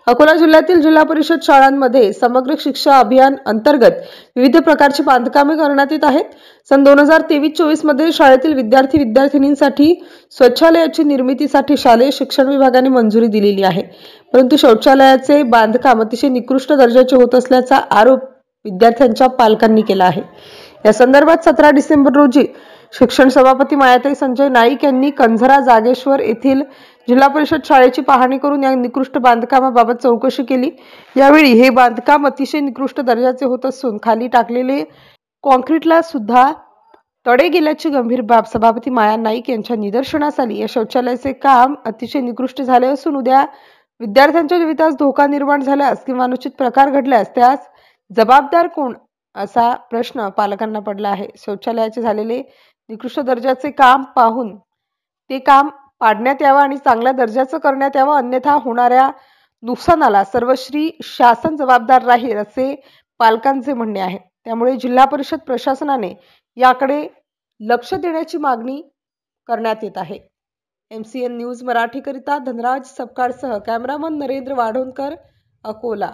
अकोला जिल्ह्यातील जिल्हा परिषद शाळांमध्ये समग्र शिक्षा अभियान अंतर्गत विविध प्रकारची बांधकामे करण्यात येत आहेत। सन 2023-24 मध्ये शाळेतील विद्यार्थी विद्यार्थिनींसाठी शौचालयाची निर्मितीसाठी शालेय शिक्षण विभागाने मंजुरी दिलेली आहे, परंतु शौचालयाचे बांधकाम अतिशय निकृष्ट दर्जाचे होत असल्याचा आरोप विद्यार्थ्यांच्या पालकांनी केला आहे। या संदर्भात 17 डिसेंबर रोजी शिक्षण सभापती मायाताई संजय नाईक यांनी कंझरा जागेश्वर येथील जिल्हा परिषद शाळेची पाहणी करून या निकृष्ट बांधकामाबाबत चौकशी केली। यावेळी हे बांधकाम अतिशय निकृष्ट दर्जाचे होत असून खाली टाकलेले कॉन्क्रीटला सुद्धा तडे गेल्याची गंभीर बाब सभापती माया नाईक यांच्या निदर्शनास आली। या शौचालयाचे काम अतिशय निकृष्ट झाले असून उद्या विद्यार्थ्यांच्या जीवितास धोका निर्माण झाल्यास किंवा अनुचित प्रकार घडल्यास त्यास जबाबदार कोण असा प्रश्न पालकांना पडला आहे। शौचालयाचे झालेले निकृष्ट दर्जाचे काम पाहून ते काम पाडण्यात यावं आणि चांगल्या दर्जाचं करण्यात यावं, अन्यथा होणाऱ्या नुकसानाला सर्वश्री शासन जबाबदार राहील असे पालकांचे म्हणणे आहे। त्यामुळे जिल्हा परिषद प्रशासनाने याकडे लक्ष देण्याची मागणी करण्यात येत आहे। MCN न्यूज मराठी करिता धनराज सपकाळसह कॅमेरामन नरेंद्र वाढोणकर, अकोला।